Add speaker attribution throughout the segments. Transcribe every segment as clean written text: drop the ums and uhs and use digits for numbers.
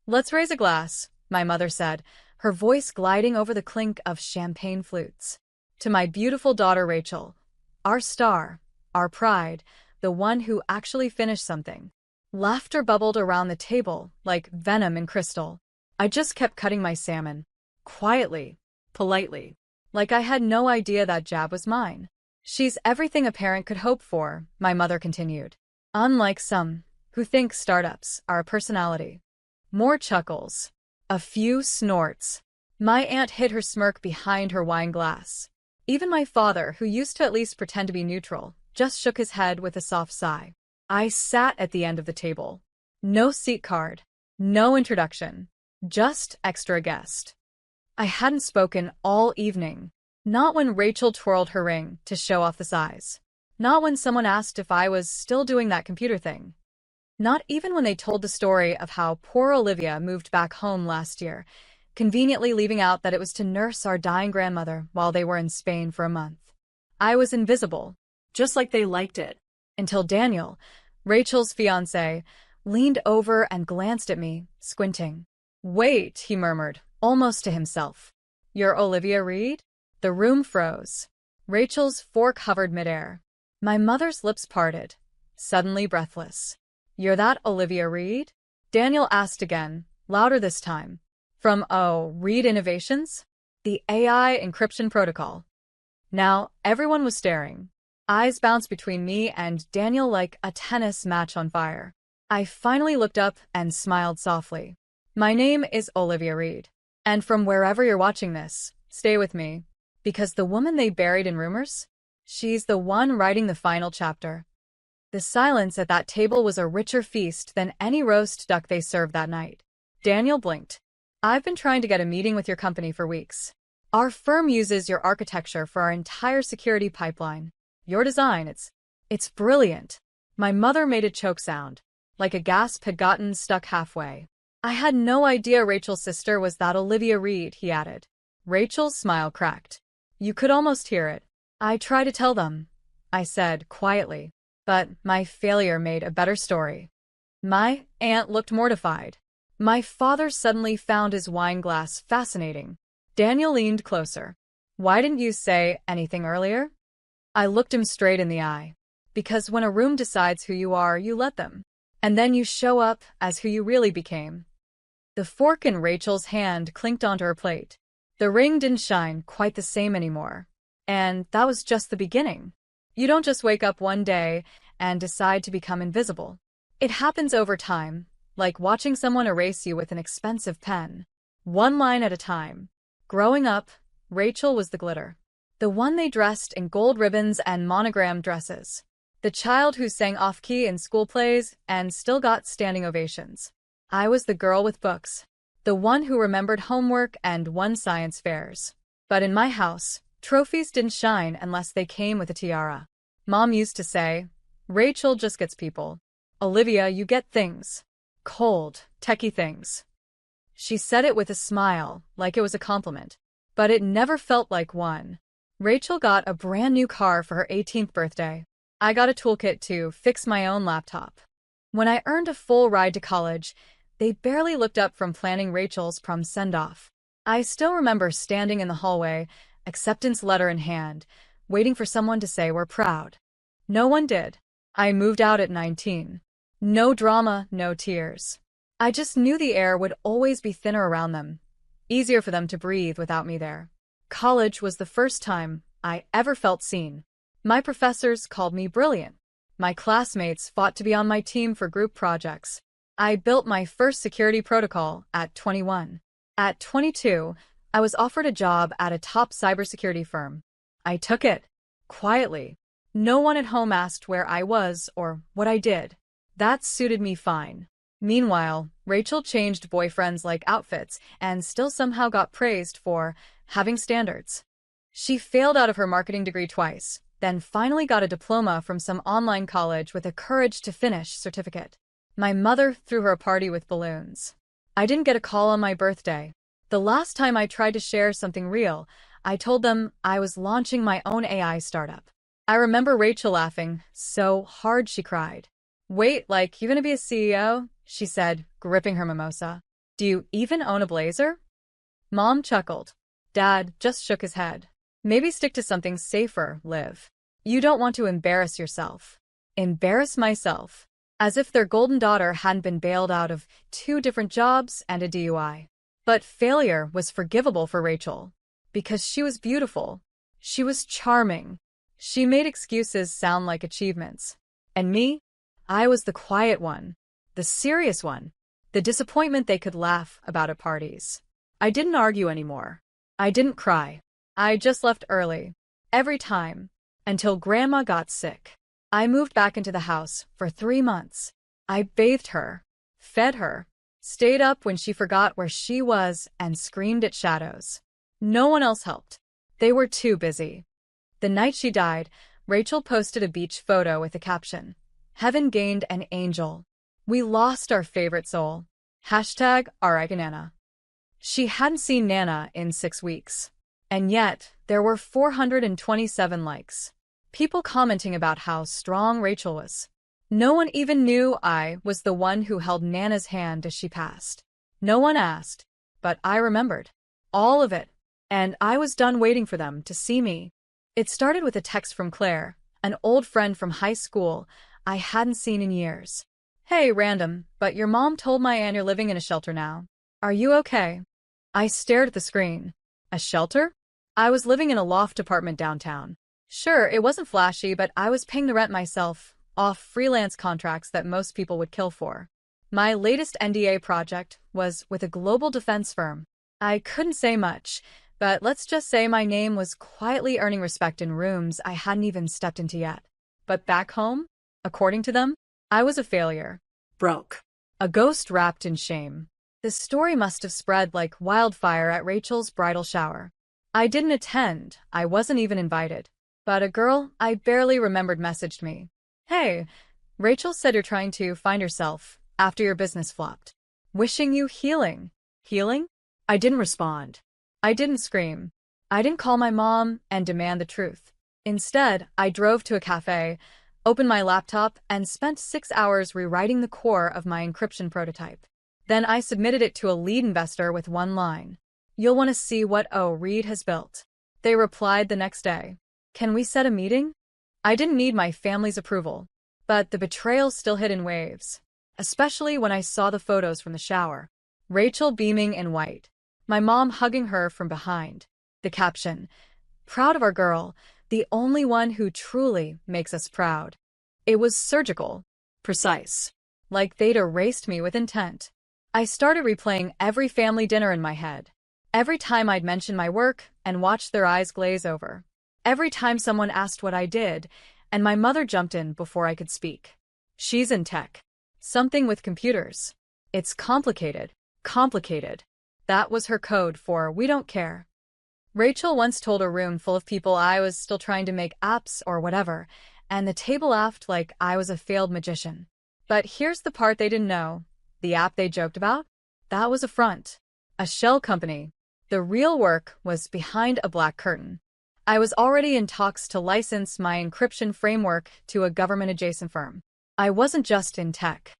Speaker 1: "Let's raise a glass," my mother said, her voice gliding over the clink of champagne flutes. "To my beautiful daughter Rachel. Our star, our pride, the one who actually finished something." Laughter bubbled around the table like venom in crystal. I just kept cutting my salmon. Quietly, politely. Like I had no idea that jab was mine. "She's everything a parent could hope for," my mother continued. "Unlike some, who think startups are a personality." More chuckles. A few snorts. My aunt hid her smirk behind her wine glass. Even my father, who used to at least pretend to be neutral, just shook his head with a soft sigh. I sat at the end of the table. No seat card. No introduction. Just extra guest. I hadn't spoken all evening. Not when Rachel twirled her ring to show off the size. Not when someone asked if I was still doing that computer thing. Not even when they told the story of how poor Olivia moved back home last year, conveniently leaving out that it was to nurse our dying grandmother while they were in Spain for a month. I was invisible, just like they liked it, until Daniel, Rachel's fiancé, leaned over and glanced at me, squinting. "Wait," he murmured, almost to himself. "You're Olivia Reed?" The room froze. Rachel's fork hovered midair. My mother's lips parted, suddenly breathless. "You're that Olivia Reed?" Daniel asked again, louder this time. "From, Reed Innovations? The AI encryption protocol." Now, everyone was staring. Eyes bounced between me and Daniel like a tennis match on fire. I finally looked up and smiled softly. "My name is Olivia Reed. And from wherever you're watching this, stay with me. Because the woman they buried in rumors? She's the one writing the final chapter." The silence at that table was a richer feast than any roast duck they served that night. Daniel blinked. "I've been trying to get a meeting with your company for weeks. Our firm uses your architecture for our entire security pipeline. Your design, it's brilliant." My mother made a choke sound, like a gasp had gotten stuck halfway. "I had no idea Rachel's sister was that Olivia Reed," he added. Rachel's smile cracked. You could almost hear it. "I try to tell them," I said quietly. "But my failure made a better story." My aunt looked mortified. My father suddenly found his wine glass fascinating. Daniel leaned closer. "Why didn't you say anything earlier?" I looked him straight in the eye. "Because when a room decides who you are, you let them. And then you show up as who you really became." The fork in Rachel's hand clinked onto her plate. The ring didn't shine quite the same anymore. And that was just the beginning. You don't just wake up one day and decide to become invisible. It happens over time, like watching someone erase you with an expensive pen. One line at a time. Growing up, Rachel was the glitter. The one they dressed in gold ribbons and monogrammed dresses. The child who sang off-key in school plays and still got standing ovations. I was the girl with books. The one who remembered homework and won science fairs. But in my house, trophies didn't shine unless they came with a tiara. Mom used to say, "Rachel just gets people. Olivia, you get things. Cold, techie things." She said it with a smile, like it was a compliment. But it never felt like one. Rachel got a brand new car for her 18th birthday. I got a toolkit to fix my own laptop. When I earned a full ride to college, they barely looked up from planning Rachel's prom send-off. I still remember standing in the hallway, acceptance letter in hand, waiting for someone to say we're proud. No one did. I moved out at 19. No drama, no tears. I just knew the air would always be thinner around them, easier for them to breathe without me there. College was the first time I ever felt seen. My professors called me brilliant. My classmates fought to be on my team for group projects. I built my first security protocol at 21. At 22, I was offered a job at a top cybersecurity firm. I took it. Quietly. No one at home asked where I was or what I did. That suited me fine. Meanwhile, Rachel changed boyfriends like outfits and still somehow got praised for having standards. She failed out of her marketing degree twice, then finally got a diploma from some online college with a courage to finish certificate. My mother threw her a party with balloons. I didn't get a call on my birthday. The last time I tried to share something real, I told them I was launching my own AI startup. I remember Rachel laughing so hard she cried. "Wait, like, you gonna be a CEO?" she said, gripping her mimosa. Do you even own a blazer? Mom chuckled. Dad just shook his head. Maybe stick to something safer, Liv. You don't want to embarrass yourself. Embarrass myself. As if their golden daughter hadn't been bailed out of 2 different jobs and a DUI. But failure was forgivable for Rachel. Because she was beautiful. She was charming. She made excuses sound like achievements. And me? I was the quiet one. The serious one. The disappointment they could laugh about at parties. I didn't argue anymore. I didn't cry. I just left early. Every time. Until Grandma got sick. I moved back into the house for 3 months. I bathed her. Fed her. Stayed up when she forgot where she was and screamed at shadows. No one else helped. They were too busy. The night she died, Rachel posted a beach photo with a caption. Heaven gained an angel. We lost our favorite soul. Hashtag RIP Nana. She hadn't seen Nana in 6 weeks. And yet, there were 427 likes. People commenting about how strong Rachel was. No one even knew I was the one who held Nana's hand as she passed. No one asked, but I remembered. All of it. And I was done waiting for them to see me. It started with a text from Claire, an old friend from high school I hadn't seen in years. Hey, random, but your mom told my aunt you're living in a shelter now. Are you okay? I stared at the screen. A shelter? I was living in a loft apartment downtown. Sure, it wasn't flashy, but I was paying the rent myself, off freelance contracts that most people would kill for. My latest NDA project was with a global defense firm. I couldn't say much, but let's just say my name was quietly earning respect in rooms I hadn't even stepped into yet. But back home, according to them, I was a failure. Broke. A ghost wrapped in shame. The story must have spread like wildfire at Rachel's bridal shower. I didn't attend, I wasn't even invited. But a girl I barely remembered messaged me. Hey, Rachel said you're trying to find yourself after your business flopped. Wishing you healing. Healing? I didn't respond. I didn't scream. I didn't call my mom and demand the truth. Instead, I drove to a cafe, opened my laptop, and spent 6 hours rewriting the core of my encryption prototype. Then I submitted it to a lead investor with one line. You'll want to see what Reed has built. They replied the next day. Can we set a meeting? I didn't need my family's approval, but the betrayal still hit in waves, especially when I saw the photos from the shower. Rachel beaming in white. My mom hugging her from behind. The caption, proud of our girl, the only one who truly makes us proud. It was surgical, precise, like they'd erased me with intent. I started replaying every family dinner in my head. Every time I'd mention my work and watch their eyes glaze over. Every time someone asked what I did, and my mother jumped in before I could speak. She's in tech. Something with computers. It's complicated. Complicated. That was her code for we don't care. Rachel once told a room full of people I was still trying to make apps or whatever, and the table laughed like I was a failed magician. But here's the part they didn't know. The app they joked about? That was a front. A shell company. The real work was behind a black curtain. I was already in talks to license my encryption framework to a government-adjacent firm. I wasn't just in tech.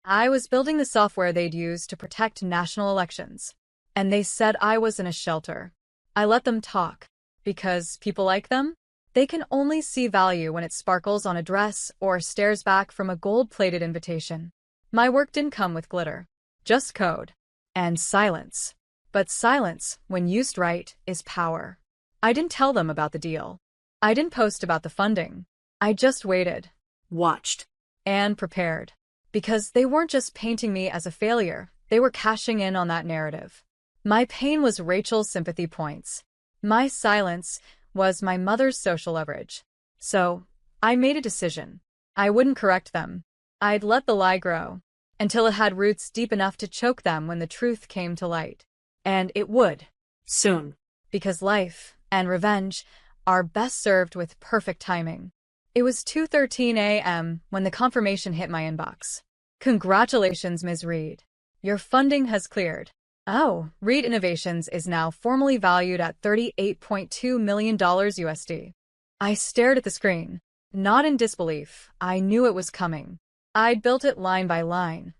Speaker 1: I was building the software they'd use to protect national elections. And they said I was in a shelter. I let them talk. Because people like them? They can only see value when it sparkles on a dress or stares back from a gold-plated invitation. My work didn't come with glitter. Just code. And silence. But silence, when used right, is power. I didn't tell them about the deal. I didn't post about the funding. I just waited. Watched. And prepared. Because they weren't just painting me as a failure, they were cashing in on that narrative. My pain was Rachel's sympathy points. My silence was my mother's social leverage. So, I made a decision. I wouldn't correct them. I'd let the lie grow. Until it had roots deep enough to choke them when the truth came to light. And it would. Soon. Because life and revenge are best served with perfect timing. It was 2:13 a.m. when the confirmation hit my inbox. Congratulations, Ms. Reed. Your funding has cleared. Oh, Reed Innovations is now formally valued at $38.2 million USD. I stared at the screen. Not in disbelief, I knew it was coming. I'd built it line by line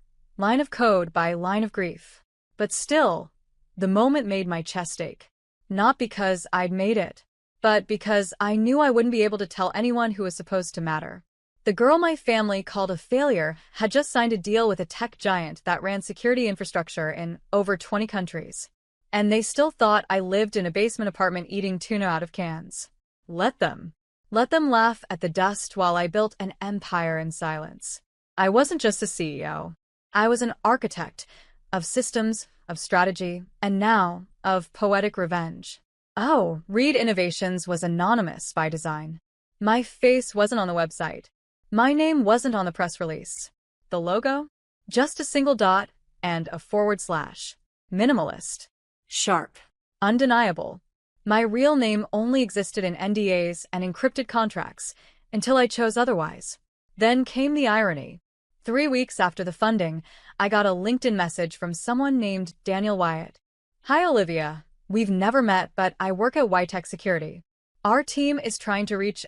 Speaker 1: of code by line of grief. But still, the moment made my chest ache. Not because I'd made it, but because I knew I wouldn't be able to tell anyone who was supposed to matter. The girl my family called a failure had just signed a deal with a tech giant that ran security infrastructure in over 20 countries. And they still thought I lived in a basement apartment eating tuna out of cans. Let them. Let them laugh at the dust while I built an empire in silence. I wasn't just a CEO. I was an architect of systems, of strategy, and now of poetic revenge. Oh, Reed Innovations was anonymous by design. My face wasn't on the website. My name wasn't on the press release. The logo? Just a single dot and a /. Minimalist. Sharp. Undeniable. My real name only existed in NDAs and encrypted contracts until I chose otherwise. Then came the irony. 3 weeks after the funding, I got a LinkedIn message from someone named Daniel Wyatt. Hi, Olivia. We've never met, but I work at AITA Security. Our team is trying to reach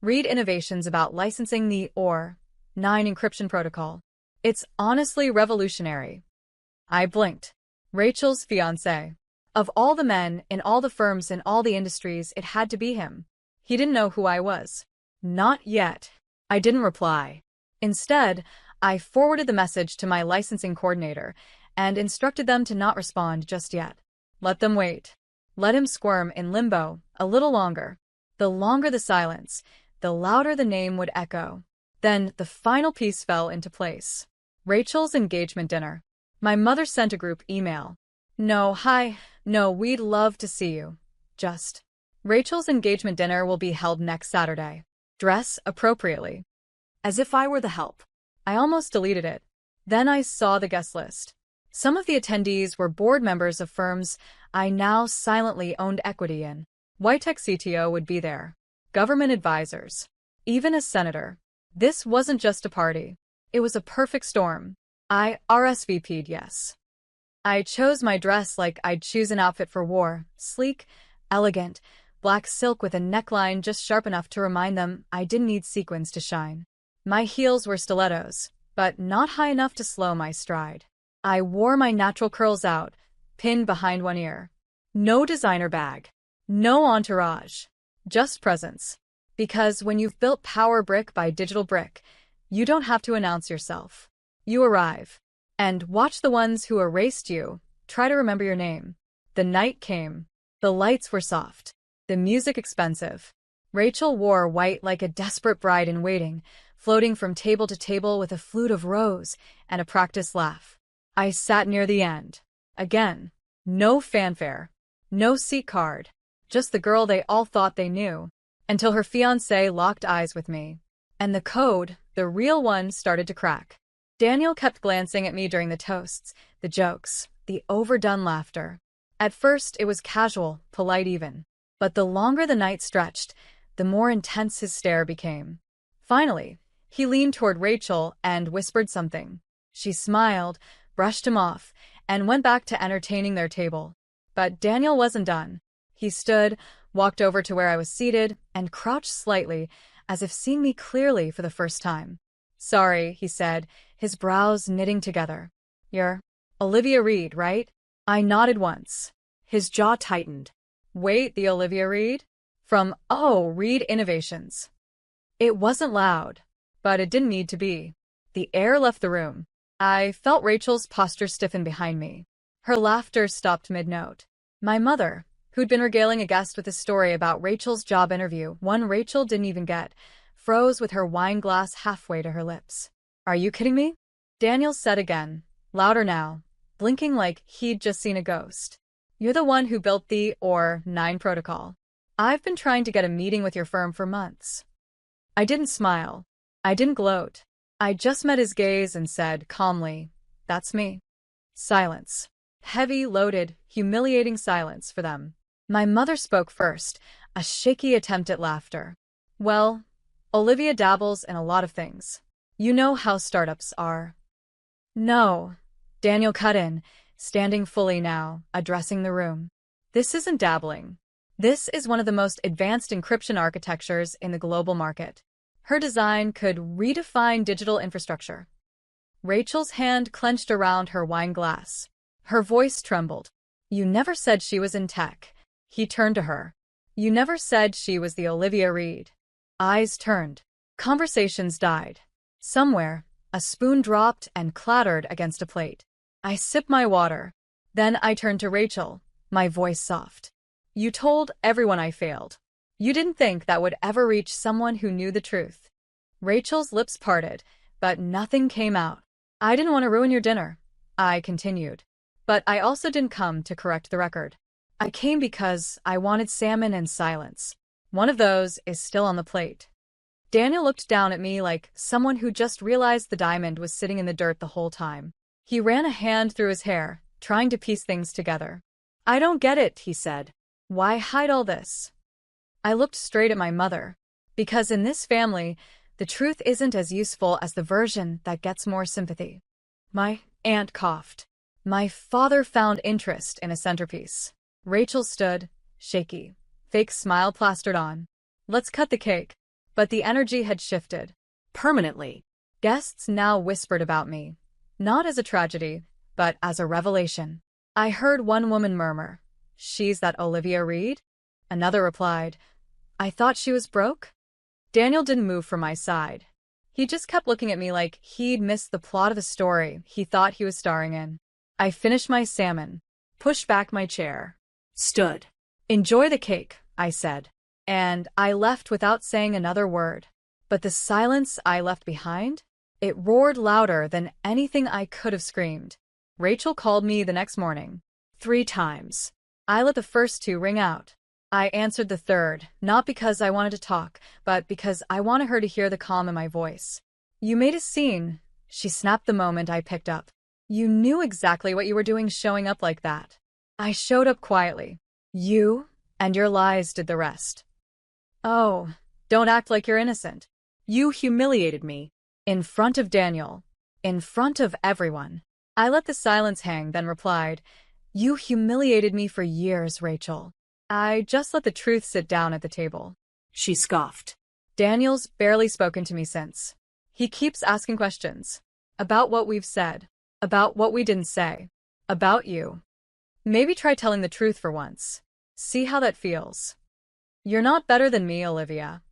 Speaker 1: Reed Innovations about licensing the 9 encryption protocol. It's honestly revolutionary. I blinked. Rachel's fiancé. Of all the men, in all the firms, in all the industries, it had to be him. He didn't know who I was. Not yet. I didn't reply. Instead, I forwarded the message to my licensing coordinator and instructed them to not respond just yet. Let them wait. Let him squirm in limbo a little longer. The longer the silence, the louder the name would echo. Then the final piece fell into place. Rachel's engagement dinner. My mother sent a group email. No, we'd love to see you. Just. Rachel's engagement dinner will be held next Saturday. Dress appropriately. As if I were the help. I almost deleted it. Then I saw the guest list. Some of the attendees were board members of firms I now silently owned equity in. Whitetech CTO would be there. Government advisors. Even a senator. This wasn't just a party. It was a perfect storm. I RSVP'd yes. I chose my dress like I'd choose an outfit for war. Sleek, elegant, black silk with a neckline just sharp enough to remind them I didn't need sequins to shine. My heels were stilettos, but not high enough to slow my stride. I wore my natural curls out, pinned behind one ear. No designer bag. No entourage. Just presence. Because when you've built power brick by digital brick, you don't have to announce yourself. You arrive. And watch the ones who erased you try to remember your name. The night came. The lights were soft. The music expensive. Rachel wore white like a desperate bride in waiting, floating from table to table with a flute of rose and a practiced laugh. I sat near the end. Again. No fanfare. No seat card. Just the girl they all thought they knew. Until her fiancé locked eyes with me. And the code, the real one, started to crack. Daniel kept glancing at me during the toasts, the jokes, the overdone laughter. At first, it was casual, polite even. But the longer the night stretched, the more intense his stare became. Finally, he leaned toward Rachel and whispered something. She smiled, brushed him off, and went back to entertaining their table. But Daniel wasn't done. He stood, walked over to where I was seated, and crouched slightly, as if seeing me clearly for the first time. Sorry, he said, his brows knitting together. You're Olivia Reed, right? I nodded once. His jaw tightened. Wait, the Olivia Reed? From Reed Innovations. It wasn't loud, but it didn't need to be. The air left the room. I felt Rachel's posture stiffen behind me. Her laughter stopped mid-note. My mother, who'd been regaling a guest with a story about Rachel's job interview, one Rachel didn't even get, froze with her wine glass halfway to her lips. Are you kidding me? Daniel said again, louder now, blinking like he'd just seen a ghost. You're the one who built the 9 protocol. I've been trying to get a meeting with your firm for months. I didn't smile. I didn't gloat. I just met his gaze and said calmly, that's me. Silence. Heavy, loaded, humiliating silence for them. My mother spoke first, a shaky attempt at laughter. Well, Olivia dabbles in a lot of things. You know how startups are. No. Daniel cut in, standing fully now, addressing the room. This isn't dabbling. This is one of the most advanced encryption architectures in the global market. Her design could redefine digital infrastructure. Rachel's hand clenched around her wine glass. Her voice trembled. You never said she was in tech. He turned to her. You never said she was the Olivia Reed. Eyes turned. Conversations died. Somewhere, a spoon dropped and clattered against a plate. I sipped my water. Then I turned to Rachel, my voice soft. You told everyone I failed. You didn't think that would ever reach someone who knew the truth. Rachel's lips parted, but nothing came out. I didn't want to ruin your dinner, I continued. But I also didn't come to correct the record. I came because I wanted salmon and silence. One of those is still on the plate. Daniel looked down at me like someone who just realized the diamond was sitting in the dirt the whole time. He ran a hand through his hair, trying to piece things together. I don't get it, he said. Why hide all this? I looked straight at my mother. Because in this family, the truth isn't as useful as the version that gets more sympathy. My aunt coughed. My father found interest in a centerpiece. Rachel stood, shaky, fake smile plastered on. Let's cut the cake. But the energy had shifted. Permanently. Guests now whispered about me. Not as a tragedy, but as a revelation. I heard one woman murmur, "She's that Olivia Reed?" Another replied, "I thought she was broke?" Daniel didn't move from my side. He just kept looking at me like he'd missed the plot of a story he thought he was starring in. I finished my salmon, pushed back my chair, stood. Enjoy the cake, I said. And I left without saying another word. But the silence I left behind? It roared louder than anything I could have screamed. Rachel called me the next morning. 3 times. I let the first 2 ring out. I answered the third, not because I wanted to talk, but because I wanted her to hear the calm in my voice. You made a scene, she snapped the moment I picked up. You knew exactly what you were doing showing up like that. I showed up quietly. You and your lies did the rest. Oh, don't act like you're innocent. You humiliated me. In front of Daniel. In front of everyone. I let the silence hang, then replied, You humiliated me for years, Rachel. I just let the truth sit down at the table. She scoffed. Daniel's barely spoken to me since. He keeps asking questions. About what we've said. About what we didn't say. About you. Maybe try telling the truth for once. See how that feels. You're not better than me, Olivia.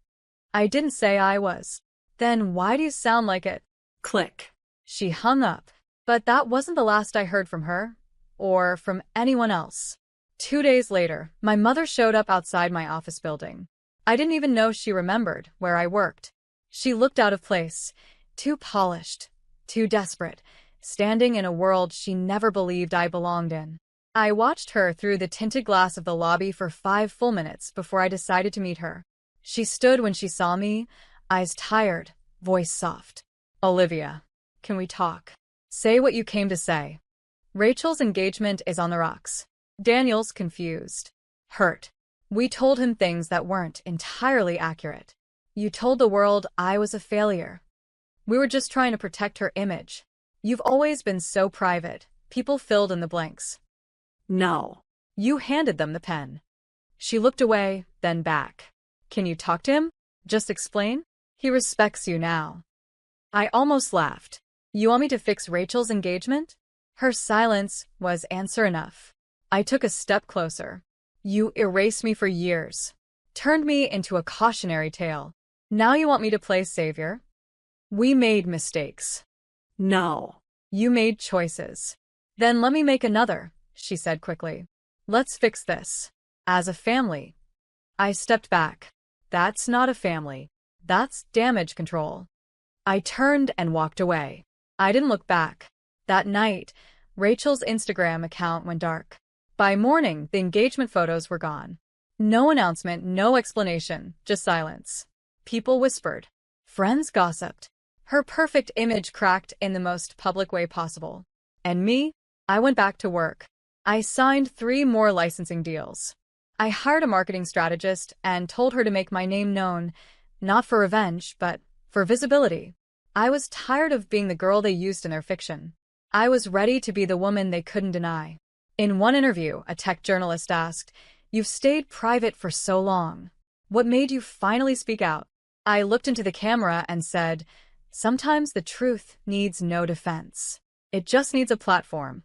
Speaker 1: I didn't say I was. Then why do you sound like it? Click. She hung up. But that wasn't the last I heard from her. Or from anyone else. 2 days later, my mother showed up outside my office building. I didn't even know she remembered where I worked. She looked out of place, too polished, too desperate, standing in a world she never believed I belonged in. I watched her through the tinted glass of the lobby for 5 full minutes before I decided to meet her. She stood when she saw me, eyes tired, voice soft. Olivia, can we talk? Say what you came to say. Rachel's engagement is on the rocks. Daniel's confused. Hurt. We told him things that weren't entirely accurate. You told the world I was a failure. We were just trying to protect her image. You've always been so private. People filled in the blanks. No. You handed them the pen. She looked away, then back. Can you talk to him? Just explain? He respects you now. I almost laughed. You want me to fix Rachel's engagement? Her silence was answer enough. I took a step closer. You erased me for years. Turned me into a cautionary tale. Now you want me to play savior? We made mistakes. No. You made choices. Then let me make another, she said quickly. Let's fix this. As a family. I stepped back. That's not a family. That's damage control. I turned and walked away. I didn't look back. That night, Rachel's Instagram account went dark. By morning, the engagement photos were gone. No announcement, no explanation, just silence. People whispered. Friends gossiped. Her perfect image cracked in the most public way possible. And me? I went back to work. I signed 3 more licensing deals. I hired a marketing strategist and told her to make my name known, not for revenge, but for visibility. I was tired of being the girl they used in their fiction. I was ready to be the woman they couldn't deny. In one interview, a tech journalist asked, You've stayed private for so long. What made you finally speak out? I looked into the camera and said, Sometimes the truth needs no defense. It just needs a platform.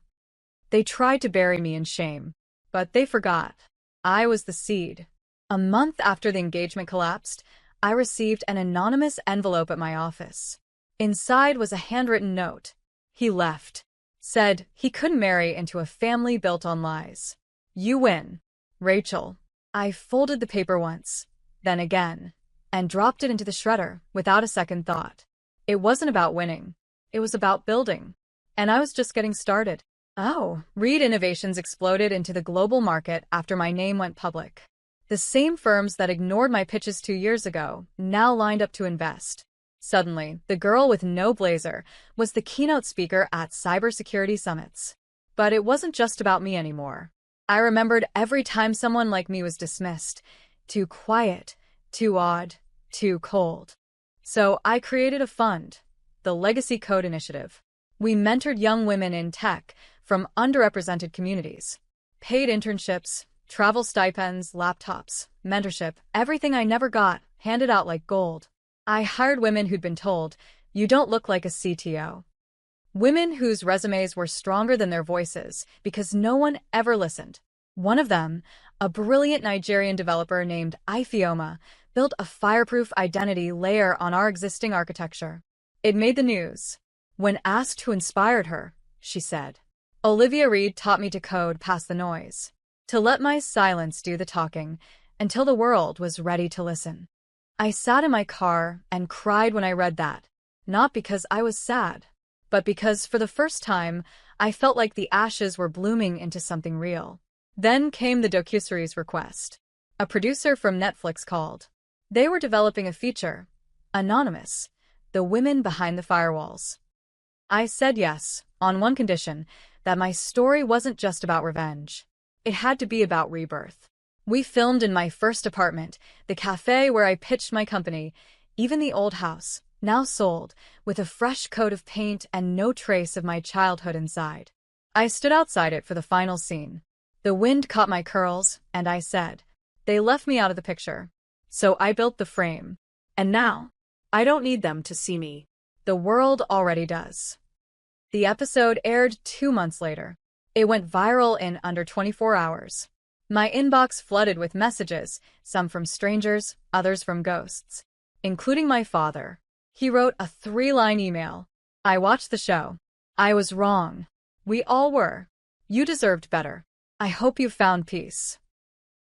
Speaker 1: They tried to bury me in shame, but they forgot. I was the seed. A month after the engagement collapsed, I received an anonymous envelope at my office. Inside was a handwritten note. He left. Said he couldn't marry into a family built on lies. You win, Rachel. I folded the paper once, then again, and dropped it into the shredder without a second thought. It wasn't about winning. It was about building. And I was just getting started. Oh, Reed Innovations exploded into the global market after my name went public. The same firms that ignored my pitches 2 years ago now lined up to invest. Suddenly, the girl with no blazer was the keynote speaker at cybersecurity summits. But it wasn't just about me anymore. I remembered every time someone like me was dismissed. Too quiet, too odd, too cold. So I created a fund, the Legacy Code Initiative. We mentored young women in tech from underrepresented communities. Paid internships, travel stipends, laptops, mentorship, everything I never got, handed out like gold. I hired women who'd been told, "You don't look like a CTO." Women whose resumes were stronger than their voices because no one ever listened. One of them, a brilliant Nigerian developer named Ifeoma, built a fireproof identity layer on our existing architecture. It made the news. When asked who inspired her, she said, "Olivia Reed taught me to code past the noise, to let my silence do the talking until the world was ready to listen." I sat in my car and cried when I read that, not because I was sad, but because for the first time, I felt like the ashes were blooming into something real. Then came the docuseries request. A producer from Netflix called. They were developing a feature, Anonymous, the women behind the firewalls. I said yes, on one condition, that my story wasn't just about revenge. It had to be about rebirth. We filmed in my first apartment, the cafe where I pitched my company, even the old house, now sold, with a fresh coat of paint and no trace of my childhood inside. I stood outside it for the final scene. The wind caught my curls, and I said, "They left me out of the picture." So I built the frame. And now, I don't need them to see me. The world already does. The episode aired 2 months later. It went viral in under 24 hours. My inbox flooded with messages, some from strangers, others from ghosts, including my father. He wrote a 3-line email. "I watched the show. I was wrong. We all were. You deserved better. I hope you found peace."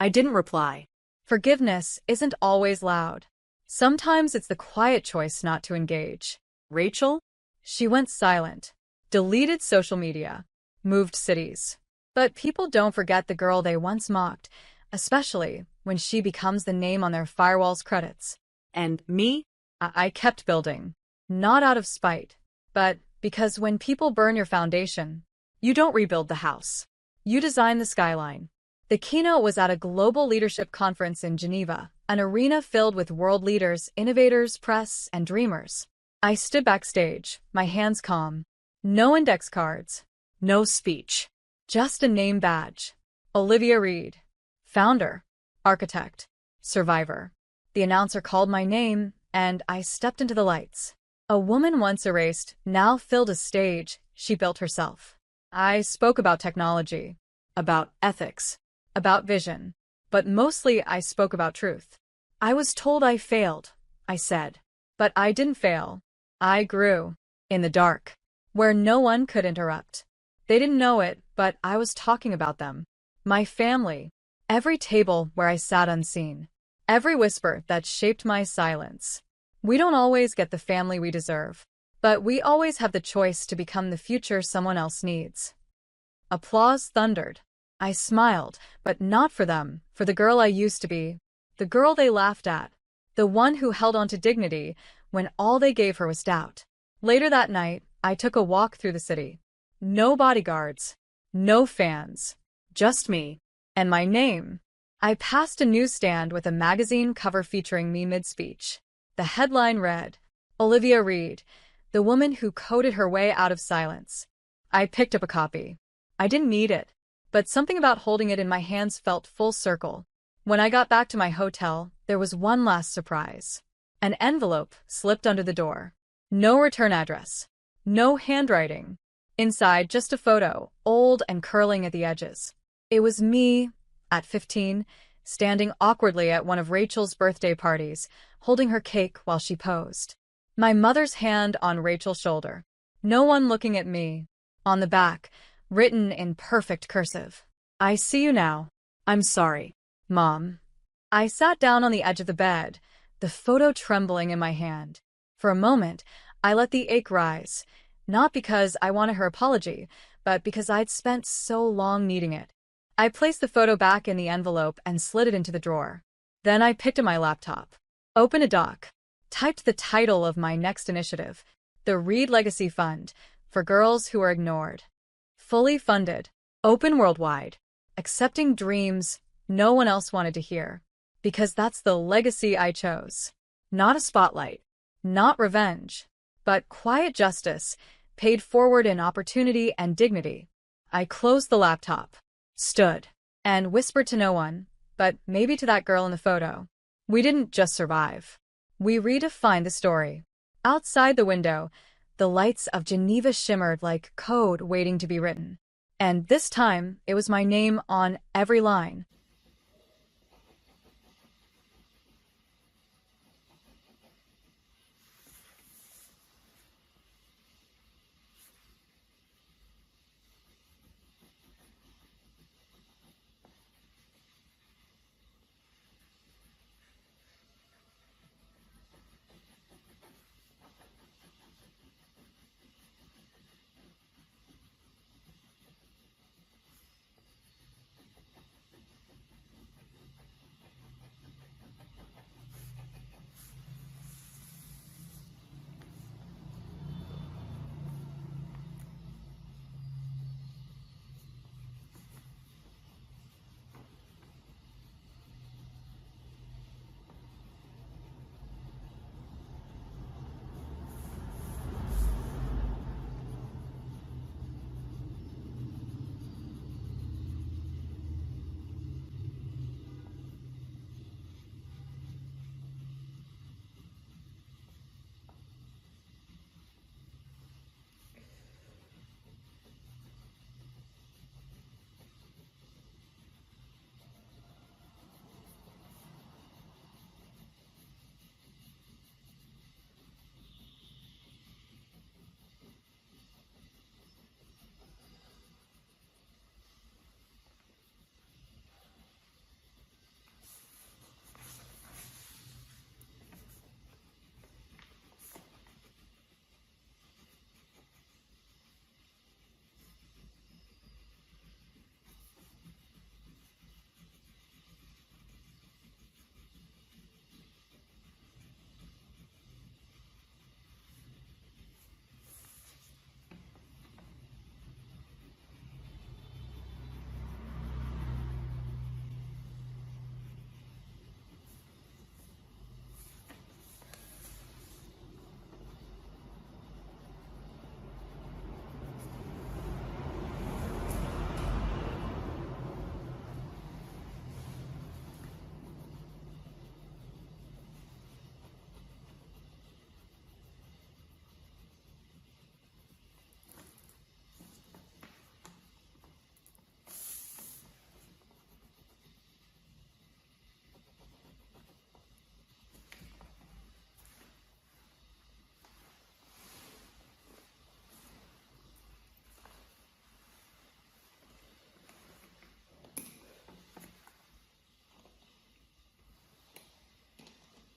Speaker 1: I didn't reply. Forgiveness isn't always loud. Sometimes it's the quiet choice not to engage. Rachel? She went silent, deleted social media, moved cities. But people don't forget the girl they once mocked, especially when she becomes the name on their firewall's credits. And me? I kept building. Not out of spite, but because when people burn your foundation, you don't rebuild the house. You design the skyline. The keynote was at a global leadership conference in Geneva, an arena filled with world leaders, innovators, press, and dreamers. I stood backstage, my hands calm. No index cards. No speech. Just a name badge. Olivia Reed. Founder. Architect. Survivor. The announcer called my name, and I stepped into the lights. A woman once erased, now filled a stage she built herself. I spoke about technology, about ethics, about vision, but mostly I spoke about truth. I was told I failed, I said. But I didn't fail. I grew. In the dark. Where no one could interrupt. They didn't know it, but I was talking about them. My family. Every table where I sat unseen. Every whisper that shaped my silence. We don't always get the family we deserve, but we always have the choice to become the future someone else needs. Applause thundered. I smiled, but not for them, for the girl I used to be. The girl they laughed at. The one who held on to dignity when all they gave her was doubt. Later that night, I took a walk through the city. No bodyguards. No fans. Just me. And my name. I passed a newsstand with a magazine cover featuring me mid-speech. The headline read, "Olivia Reed, the woman who coded her way out of silence." I picked up a copy. I didn't need it, but something about holding it in my hands felt full circle. When I got back to my hotel, there was one last surprise. An envelope slipped under the door. No return address. No handwriting. Inside, just a photo, old and curling at the edges. It was me, at 15, standing awkwardly at one of Rachel's birthday parties, holding her cake while she posed. My mother's hand on Rachel's shoulder. No one looking at me. On the back, written in perfect cursive. I see you now. I'm sorry, Mom. I sat down on the edge of the bed, the photo trembling in my hand. For a moment, I let the ache rise, not because I wanted her apology, but because I'd spent so long needing it. I placed the photo back in the envelope and slid it into the drawer. Then I picked up my laptop, opened a doc, typed the title of my next initiative, the Reed Legacy Fund, for girls who are ignored. Fully funded, open worldwide, accepting dreams no one else wanted to hear. Because that's the legacy I chose. Not a spotlight, not revenge, but quiet justice, paid forward in opportunity and dignity. I closed the laptop, stood, and whispered to no one, but maybe to that girl in the photo. We didn't just survive. We redefined the story. Outside the window, the lights of Geneva shimmered like code waiting to be written. And this time, it was my name on every line.